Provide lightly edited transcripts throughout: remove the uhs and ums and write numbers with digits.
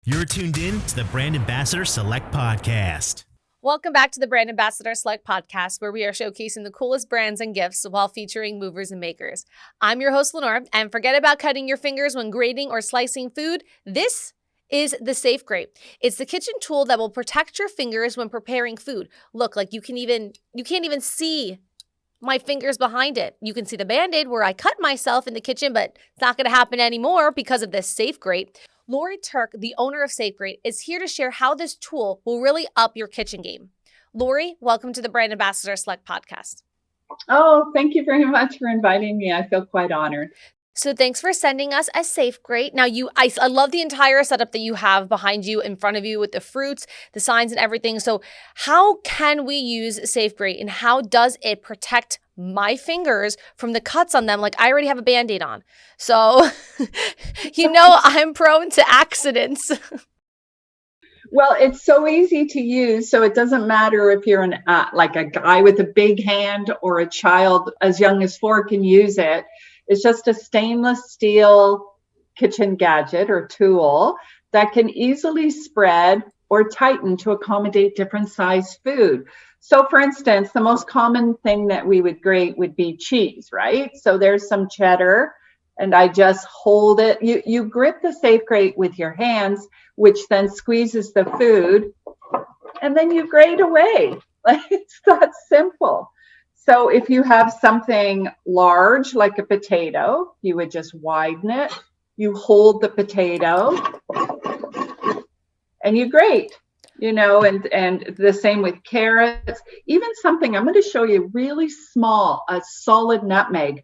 You're tuned in to the Brand Ambassador Select Podcast. Welcome back to the Brand Ambassador Select Podcast, where we are showcasing the coolest brands and gifts while featuring movers and makers. I'm your host, Lenore, and forget about cutting your fingers when grating or slicing food. This is the Safegrate. It's the kitchen tool that will protect your fingers when preparing food. Look, like you can't even see my fingers behind it. You can see the Band-Aid where I cut myself in the kitchen, but it's not going to happen anymore because of this Safegrate. Turk, the owner of Safegrate, is here to share how this tool will really up your kitchen game. Lori, welcome to the Brand Ambassador Select Podcast. Oh, thank you very much for inviting me. I feel quite honored. So thanks for sending us a Safegrate. Now, I love the entire setup that you have behind you, in front of you, with the fruits, the signs, and everything. So how can we use Safegrate, and how does it protect my fingers from the cuts on them? Like, I already have a Band-Aid on. So, I'm prone to accidents. Well, it's so easy to use. So it doesn't matter if you're like a guy with a big hand or a child as young as 4 can use it. It's just a stainless steel kitchen gadget or tool that can easily spread or tighten to accommodate different size food. So for instance, the most common thing that we would grate would be cheese, right? So there's some cheddar and I just hold it. You grip the Safegrate with your hands, which then squeezes the food, and then you grate away. Like, it's that simple. So if you have something large like a potato, you would just widen it. You hold the potato and you grate, and the same with carrots, even something, I'm going to show you really small, a solid nutmeg.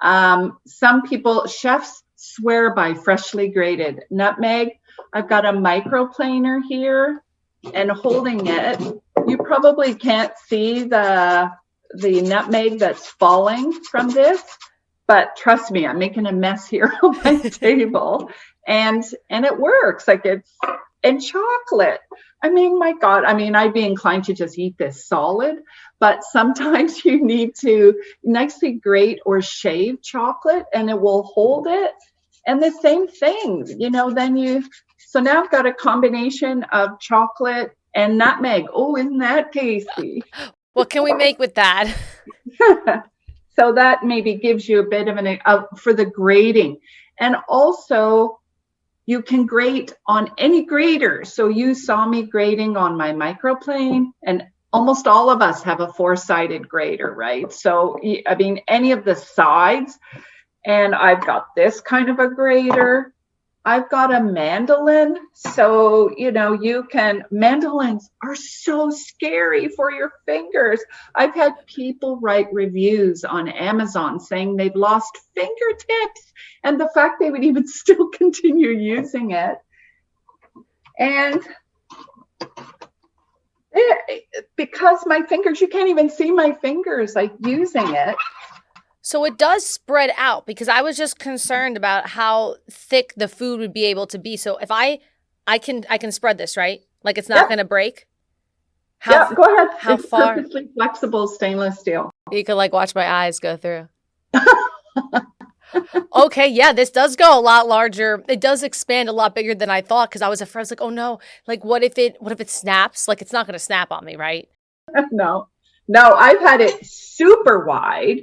Some people, chefs swear by freshly grated nutmeg. I've got a microplaner here and holding it. You probably can't see the nutmeg that's falling from this, but trust me, I'm making a mess here on my table, and it works. And chocolate. I mean, my God, I'd be inclined to just eat this solid, but sometimes you need to nicely grate or shave chocolate and it will hold it. And the same thing, so now I've got a combination of chocolate and nutmeg. Oh, isn't that tasty? What can we make with that? So that maybe gives you a bit of for the grating. And also, you can grate on any grater. So you saw me grating on my microplane, and almost all of us have a 4-sided grater, right? So, any of the sides. And I've got this kind of a grater. I've got a mandolin. So, mandolins are so scary for your fingers. I've had people write reviews on Amazon saying they've lost fingertips, and the fact they would even still continue using it. And because my fingers, you can't even see my fingers like using it. So it does spread out, because I was just concerned about how thick the food would be able to be. So if I can spread this, right? Like, it's not going to break? Go ahead. It's far? Perfectly flexible stainless steel. You could watch my eyes go through. Okay, yeah, this does go a lot larger. It does expand a lot bigger than I thought, because I was afraid. I was like, oh no, what if it snaps? Like, it's not going to snap on me, right? No, I've had it super wide.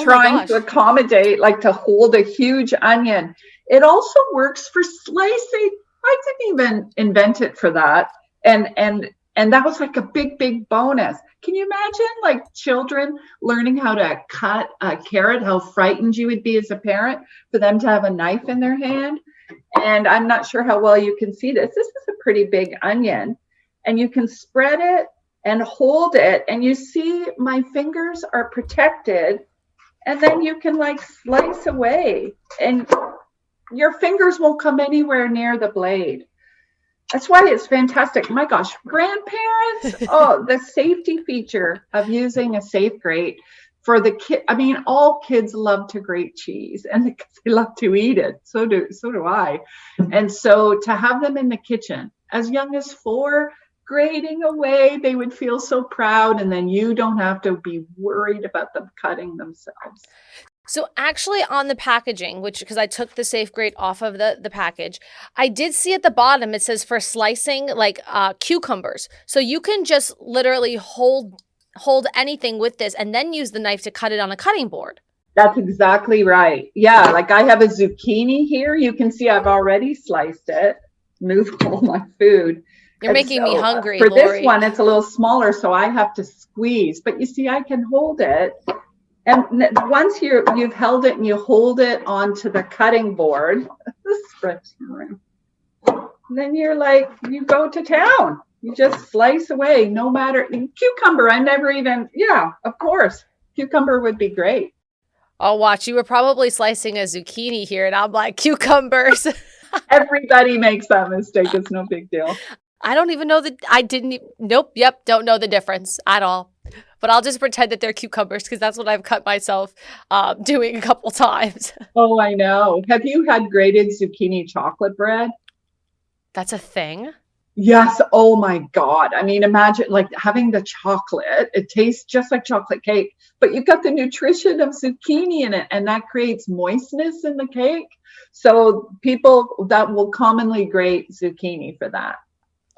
Trying to accommodate, to hold a huge onion. It also works for slicing. I didn't even invent it for that. And that was a big bonus. Can you imagine children learning how to cut a carrot, how frightened you would be as a parent for them to have a knife in their hand? And I'm not sure how well you can see this. This is a pretty big onion, and you can spread it and hold it, and you see my fingers are protected, and then you can slice away, and your fingers won't come anywhere near the blade. That's why it's fantastic. My gosh, grandparents, the safety feature of using a Safegrate for the kid. All kids love to grate cheese, and they love to eat it. So do I. And so to have them in the kitchen as young as 4, grating away, they would feel so proud, and then you don't have to be worried about them cutting themselves. So actually on the packaging, which because I took the Safegrate off of the package, I did see at the bottom it says for slicing like cucumbers. So you can just literally hold anything with this and then use the knife to cut it on a cutting board. That's exactly right. Yeah, like I have a zucchini here. You can see I've already sliced it, moved all my food. You're making me hungry, For Lori. this one, it's a little smaller, so I have to squeeze. But you see, I can hold it. And once you've held it and you hold it onto the cutting board, then you're like, you go to town. You just slice away, no matter. Cucumber, I never even, yeah, of course. Cucumber would be great. Oh, watch. You were probably slicing a zucchini here, and I'm like, cucumbers. Everybody makes that mistake. It's no big deal. I don't even know don't know the difference at all. But I'll just pretend that they're cucumbers because that's what I've cut myself doing a couple times. Oh, I know. Have you had grated zucchini chocolate bread? That's a thing? Yes. Oh my God. I mean, imagine like having the chocolate. It tastes just like chocolate cake, but you've got the nutrition of zucchini in it, and that creates moistness in the cake. So people that will commonly grate zucchini for that.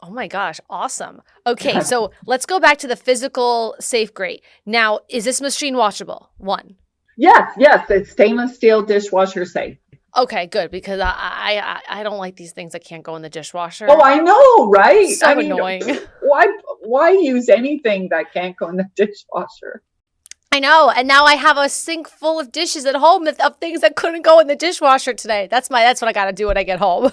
Oh my gosh. Awesome. Okay. So let's go back to the physical Safegrate. Now, is this machine washable? One. Yes. It's stainless steel dishwasher safe. Okay, good, because I don't like these things that can't go in the dishwasher. Oh, I know, right? So annoying. Why use anything that can't go in the dishwasher? I know, and now I have a sink full of dishes at home of things that couldn't go in the dishwasher today. That's what I got to do when I get home.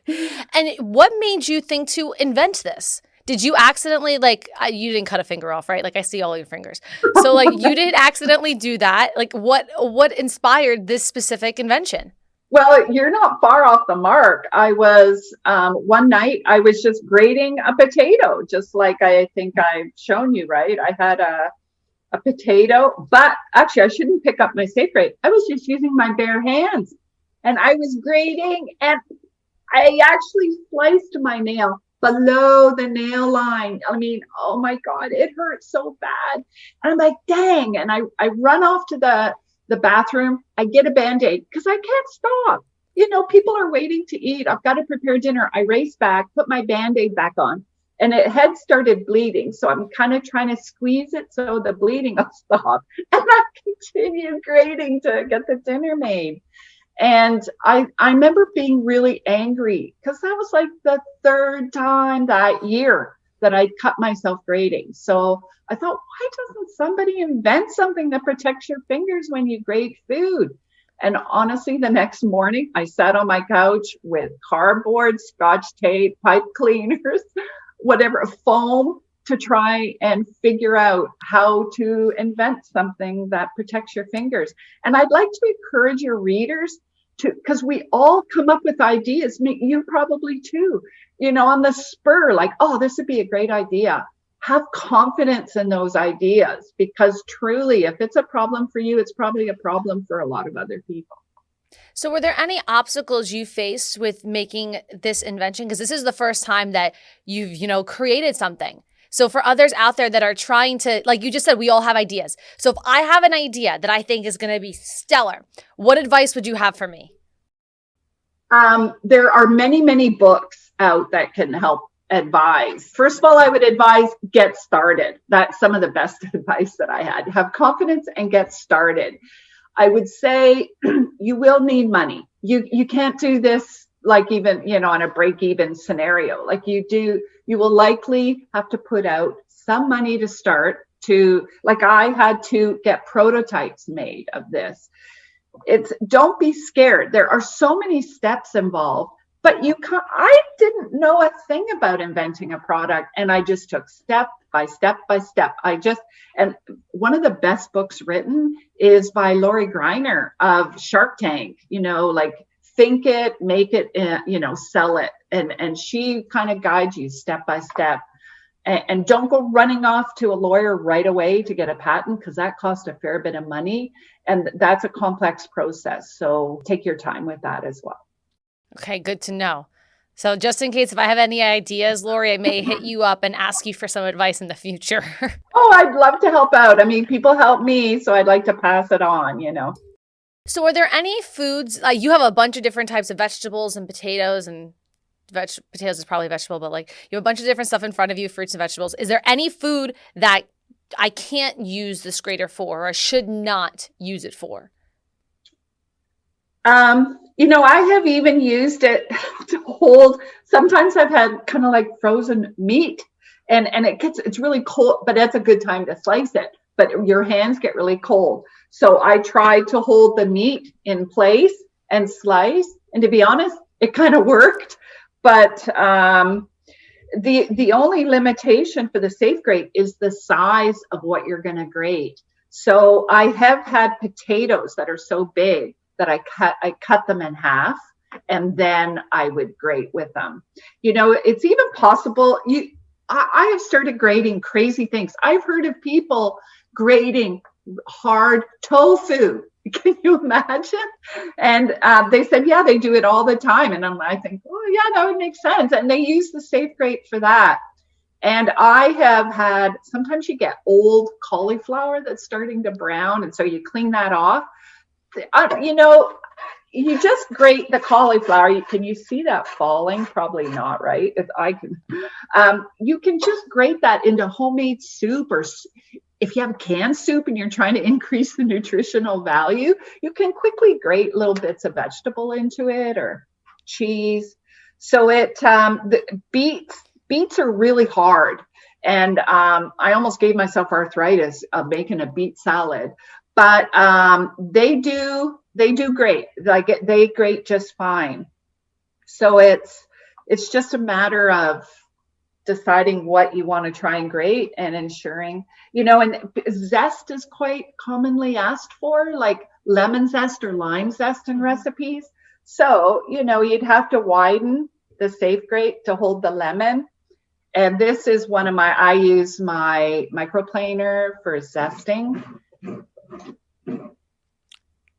And what made you think to invent this? Did you accidentally, you didn't cut a finger off, right? Like, I see all your fingers. So, you didn't accidentally do that. Like, what inspired this specific invention? Well, you're not far off the mark. I was, one night, I was just grating a potato, just like I think I've shown you, right? I had a potato, but actually, I shouldn't pick up my Safegrate. I was just using my bare hands, and I was grating, and I actually sliced my nail below the nail line. I mean, oh my God, it hurt so bad. And I'm like, dang. And I run off to the bathroom. I get a Band-Aid because I can't stop. People are waiting to eat. I've got to prepare dinner. I race back, put my Band-Aid back on, and it had started bleeding. So I'm kind of trying to squeeze it so the bleeding will stop. And I continue grating to get the dinner made. And I remember being really angry because that was like the third time that year that I'd cut myself grating. So I thought, why doesn't somebody invent something that protects your fingers when you grate food? And honestly, the next morning, I sat on my couch with cardboard, Scotch tape, pipe cleaners, whatever, foam, to try and figure out how to invent something that protects your fingers. And I'd like to encourage your readers to, because we all come up with ideas, you probably too, on the spur, like, oh, this would be a great idea. Have confidence in those ideas, because truly, if it's a problem for you, it's probably a problem for a lot of other people. So were there any obstacles you faced with making this invention? Because this is the first time that you've, created something. So for others out there that are trying to, like you just said, we all have ideas. So if I have an idea that I think is going to be stellar, what advice would you have for me? There are many, many books out that can help advise. First of all, I would advise get started. That's some of the best advice that I had. Have confidence and get started. I would say you will need money. You can't do this like even, on a break-even scenario. Like you will likely have to put out some money to start to, like I had to get prototypes made of this. Don't be scared. There are so many steps involved, but I didn't know a thing about inventing a product, and I just took step by step by step. And one of the best books written is by Lori Greiner of Shark Tank, like think it, make it, sell it. And she kind of guides you step by step. And don't go running off to a lawyer right away to get a patent, because that costs a fair bit of money. And that's a complex process. So take your time with that as well. Okay, good to know. So just in case if I have any ideas, Lori, I may hit you up and ask you for some advice in the future. Oh, I'd love to help out. I mean, people help me, so I'd like to pass it on, So are there any foods, you have a bunch of different types of vegetables and potatoes, and potatoes is probably a vegetable, but like you have a bunch of different stuff in front of you, fruits and vegetables. Is there any food that I can't use this grater for, or I should not use it for? I have even used it to hold, sometimes I've had kind of like frozen meat and it's really cold, but that's a good time to slice it, but your hands get really cold. So I try to hold the meat in place and slice. And to be honest, it kind of worked, but, the only limitation for the Safegrate is the size of what you're going to grate. So I have had potatoes that are so big that I cut them in half, and then I would grate with them. It's even possible. I have started grating crazy things. I've heard of people grating hard tofu. Can you imagine? And they said, yeah, they do it all the time. And I think, oh yeah, that would make sense. And they use the Safegrate for that. And I have had, sometimes you get old cauliflower that's starting to brown. And so you clean that off. You just grate the cauliflower. Can you see that falling? Probably not, right? If I can, you can just grate that into homemade soup, or if you have canned soup and you're trying to increase the nutritional value, you can quickly grate little bits of vegetable into it, or cheese. So the beets are really hard. And I almost gave myself arthritis making a beet salad. But they do great. They grate just fine. So it's just a matter of deciding what you want to try and grate and ensuring, and zest is quite commonly asked for, like lemon zest or lime zest in recipes. So, you'd have to widen the Safegrate to hold the lemon. And this is I use my microplaner for zesting.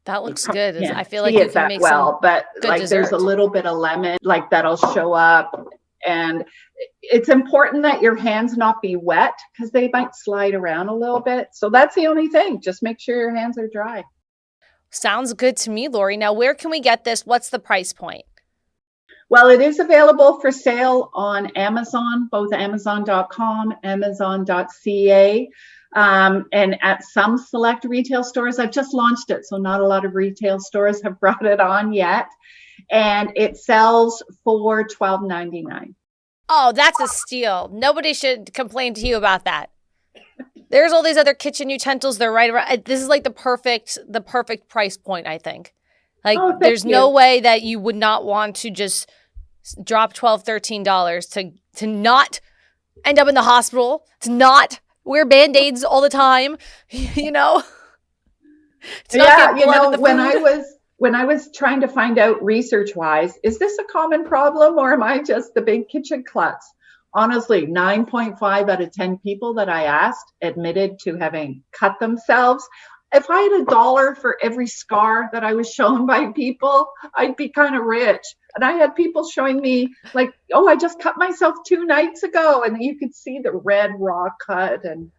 That looks good. Yeah, I feel like you can make some but good like dessert. There's a little bit of lemon like that'll show up, and it's important that your hands not be wet because they might slide around a little bit. So that's the only thing. Just make sure your hands are dry. Sounds good to me, Lori. Now, where can we get this? What's the price point? Well, it is available for sale on Amazon, both Amazon.com, Amazon.ca. And at some select retail stores. I've just launched it, so not a lot of retail stores have brought it on yet. And it sells for $12.99. Oh, that's a steal. Nobody should complain to you about that. There's all these other kitchen utensils. They're right around. This is like the perfect price point, I think. Like, there's no way that you would not want to just drop $12, $13 to not end up in the hospital, to not wear Band-Aids all the time, Yeah, when I was trying to find out research-wise, is this a common problem or am I just the big kitchen klutz? Honestly, 9.5 out of 10 people that I asked admitted to having cut themselves. If I had $1 for every scar that I was shown by people, I'd be kind of rich. And I had people showing me like, oh, I just cut myself 2 nights ago. And you could see the red raw cut, and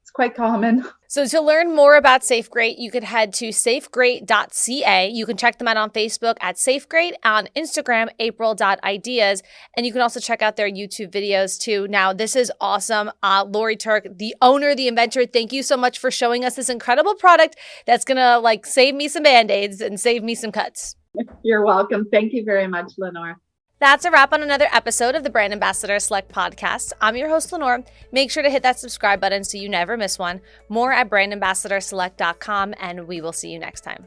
it's quite common. So to learn more about Safegrate, you could head to safegrate.ca. You can check them out on Facebook at Safegrate, on Instagram, april.ideas. And you can also check out their YouTube videos too. Now, this is awesome. Lori Turk, the owner, the inventor, thank you so much for showing us this incredible product that's going to save me some Band-Aids and save me some cuts. You're welcome. Thank you very much, Lenore. That's a wrap on another episode of the Brand Ambassador Select podcast. I'm your host, Lenore. Make sure to hit that subscribe button so you never miss one. More at brandambassadorselect.com, and we will see you next time.